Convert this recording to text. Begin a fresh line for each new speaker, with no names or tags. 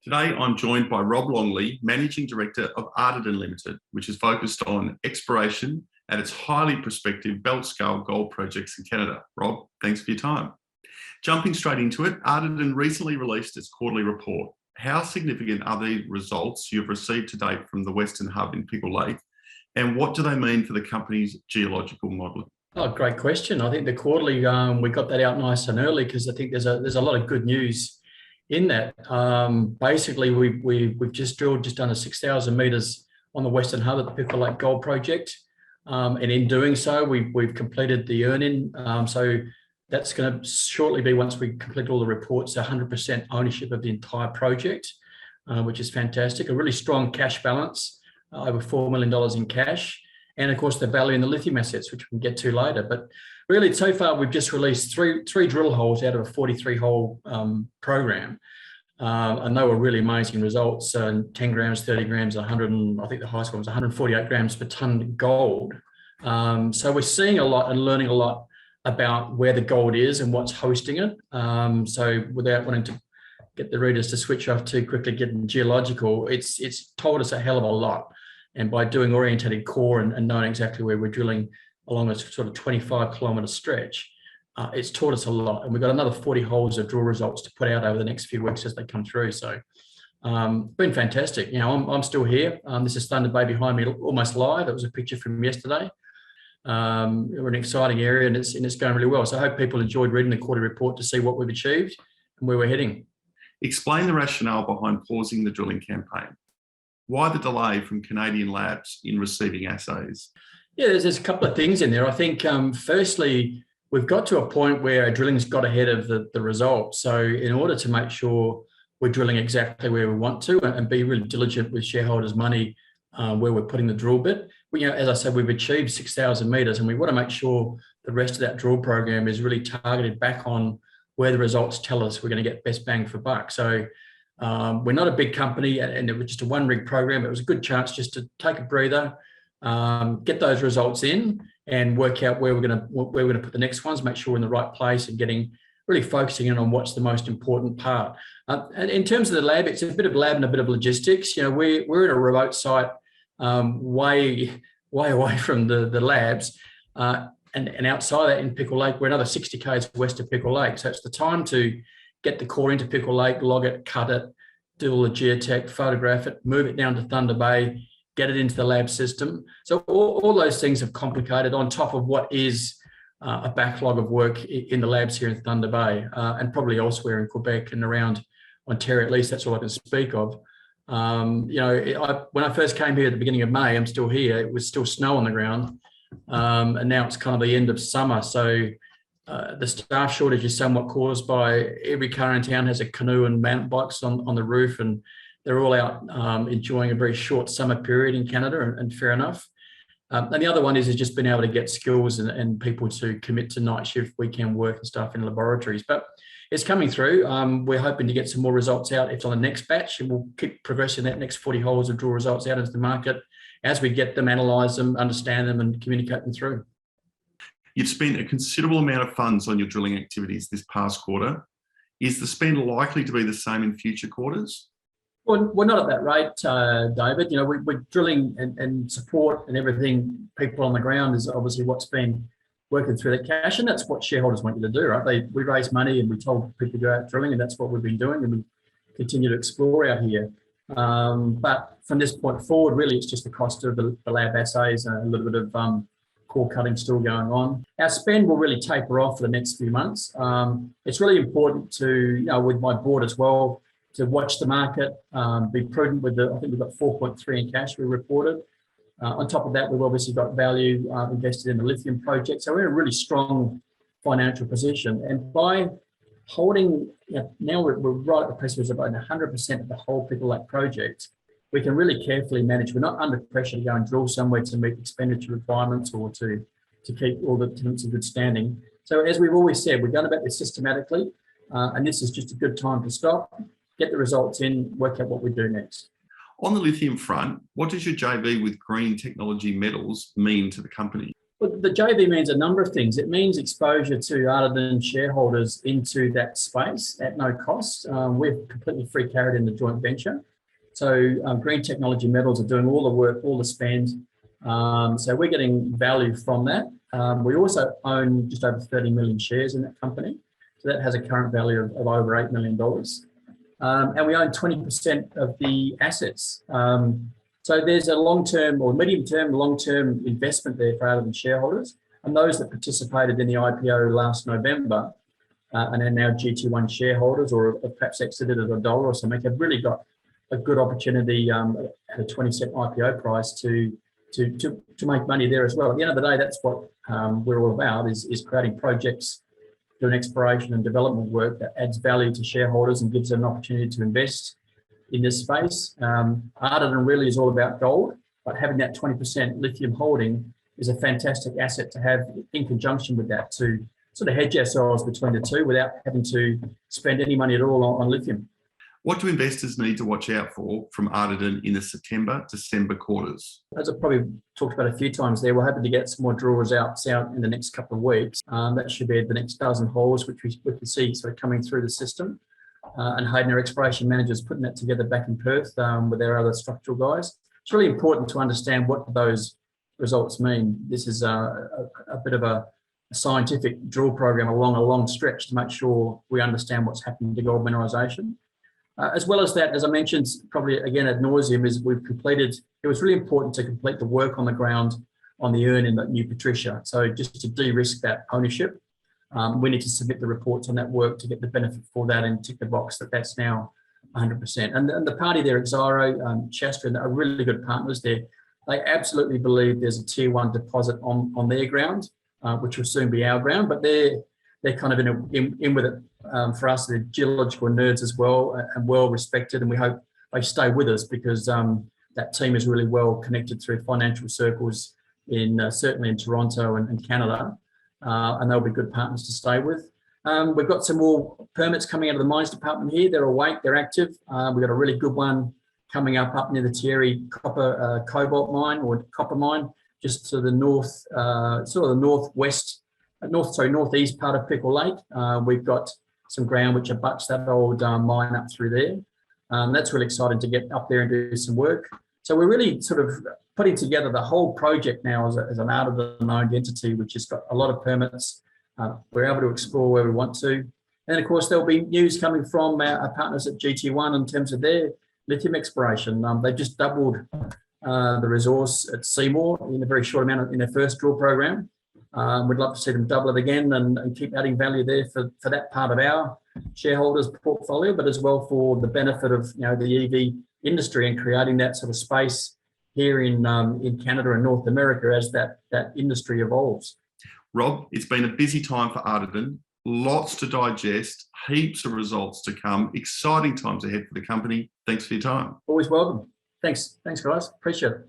Today, I'm joined by Rob Longley, Managing Director of Artisan Limited, which is focused on exploration at its highly prospective belt-scale gold projects in Canada. Rob, thanks for your time. Jumping straight into it, Artisan recently released its quarterly report. How significant are the results you've received to date from the Western Hub in Pickle Lake, and what do they mean for the company's geological modelling?
Oh, great question. I think the quarterly, we got that out nice and early because I think there's a lot of good news in that. Basically, we've just drilled just under 6,000 metres on the Western Hub at the Pickle Lake Gold Project. And in doing so, we've completed the earn-in. So that's going to shortly be, once we complete all the reports, 100% ownership of the entire project, which is fantastic. A really strong cash balance, over $4 million in cash. And of course, the value in the lithium assets, which we can get to later. But really, so far, we've just released three drill holes out of a 43-hole program. And they were really amazing results, 10 grams, 30 grams, 100, and I think the highest one was 148 grams per tonne gold. So we're seeing a lot and learning a lot about where the gold is and what's hosting it. So without wanting to get the readers to switch off too quickly, getting geological, it's told us a hell of a lot. And by doing orientated core and knowing exactly where we're drilling along a sort of 25-kilometre stretch, it's taught us a lot. And we've got another 40 holes of drill results to put out over the next few weeks as they come through. So been fantastic. You know, I'm still here. This is Thunder Bay behind me, almost live. It was a picture from yesterday. We're in an exciting area and it's going really well. So I hope people enjoyed reading the quarterly report to see what we've achieved and where we're heading.
Explain the rationale behind pausing the drilling campaign. Why the delay from Canadian labs in receiving assays?
Yeah, there's a couple of things in there. I think, firstly, we've got to a point where our drilling's got ahead of the results. So in order to make sure we're drilling exactly where we want to and be really diligent with shareholders' money where we're putting the drill bit, as I said, we've achieved 6,000 metres and we want to make sure the rest of that drill program is really targeted back on where the results tell us we're going to get best bang for buck. So we're not a big company and it was just a one rig program. It was a good chance just to take a breather, get those results in and work out where we're going to put the next ones, make sure we're in the right place and really focusing in on what's the most important part. And in terms of the lab, it's a bit of lab and a bit of logistics. You know, we're in a remote site way away from the labs. And outside that in Pickle Lake, we're another 60 k's west of Pickle Lake. So it's the time to get the core into Pickle Lake, log it, cut it, do all the geotech, photograph it, move it down to Thunder Bay, get it into the lab system. So all those things have complicated on top of what is a backlog of work in the labs here in Thunder Bay and probably elsewhere in Quebec and around Ontario. At least that's all I can speak of. When I first came here at the beginning of May, I'm still here. It was still snow on the ground. And now it's kind of the end of summer. So the staff shortage is somewhat caused by every car in town has a canoe and mountain bikes on the roof, and they're all out enjoying a very short summer period in Canada, and fair enough. And the other one is just being able to get skills and people to commit to night shift, weekend work and stuff in laboratories. But it's coming through. We're hoping to get some more results out. It's on the next batch, and we'll keep progressing that next 40 holes of drill results out into the market as we get them, analyse them, understand them and communicate them through.
You've spent a considerable amount of funds on your drilling activities this past quarter. Is the spend likely to be the same in future quarters?
Well, we're not at that rate, David. You know, we're drilling and support and everything. People on the ground is obviously what's been working through that cash, and that's what shareholders want you to do, right? We raise money and we told people to go out drilling, and that's what we've been doing, and we continue to explore out here. But from this point forward, really, it's just the cost of the lab assays and a little bit of core cutting still going on. Our spend will really taper off for the next few months. It's really important to, with my board as well, to watch the market, be prudent with I think we've got 4.3 in cash we reported. On top of that, we've obviously got value invested in the lithium project. So we're in a really strong financial position. And by holding, now we're right at the precipice of about 100% of the whole Pickle Lake project, we can really carefully manage. We're not under pressure to go and drill somewhere to meet expenditure requirements or to keep all the tenants in good standing. So as we've always said, we're going about this systematically, and this is just a good time to stop, get the results in, work out what we do next.
On the lithium front, what does your JV with Green Technology Metals mean to the company?
Well, the JV means a number of things. It means exposure to Artidan shareholders into that space at no cost. We're completely free carried in the joint venture. So Green Technology Metals are doing all the work, all the spend. So we're getting value from that. We also own just over 30 million shares in that company. So that has a current value of over $8 million. And we own 20% of the assets. So there's a long-term or medium-term, long-term investment there for Artidan shareholders. And those that participated in the IPO last November and are now GT1 shareholders or perhaps exited at $1 or something have really got a good opportunity at a 20-cent IPO price to make money there as well. At the end of the day, that's what we're all about, is creating projects, doing exploration and development work that adds value to shareholders and gives them an opportunity to invest in this space. Artidan really is all about gold, but having that 20% lithium holding is a fantastic asset to have in conjunction with that to sort of hedge ourselves between the two without having to spend any money at all on lithium.
What do investors need to watch out for from Artidan in the September-December quarters?
As I've probably talked about a few times there, we're hoping to get some more draw results out in the next couple of weeks. That should be the next dozen holes, which we can see sort of coming through the system. And Hayden, our exploration manager, is putting that together back in Perth with our other structural guys. It's really important to understand what those results mean. This is a bit of a scientific drill program along a long stretch to make sure we understand what's happening to gold mineralisation. As well as that, as I mentioned, probably again ad nauseum, is we've completed, it was really important to complete the work on the ground on the urn in the New Patricia. So just to de-risk that ownership, we need to submit the reports on that work to get the benefit for that and tick the box that that's now 100%. And the party there, Xyro, Shastra, are really good partners there. They absolutely believe there's a tier 1 deposit on their ground, which will soon be our ground, but they're kind of in with it. For us, they're geological nerds as well and well respected, and we hope they stay with us because that team is really well connected through financial circles certainly in Toronto and Canada, and they'll be good partners to stay with. We've got some more permits coming out of the mines department here. They're awake, they're active. We've got a really good one coming up near the Thierry cobalt mine or copper mine, just to the north, sort of the northeast part of Pickle Lake. We've got some ground which abuts that old mine up through there. That's really exciting to get up there and do some work. So we're really sort of putting together the whole project now as an Artidan-owned entity, which has got a lot of permits. We're able to explore where we want to. And of course, there'll be news coming from our partners at GT1 in terms of their lithium exploration. They've just doubled the resource at Seymour in a very short amount in their first drill program. We'd love to see them double it again and keep adding value there for that part of our shareholders' portfolio, but as well for the benefit of the EV industry and creating that sort of space here in Canada and North America as that industry evolves.
Rob, it's been a busy time for Artidan. Lots to digest, heaps of results to come, exciting times ahead for the company. Thanks for your time.
Always welcome. Thanks guys. Appreciate it.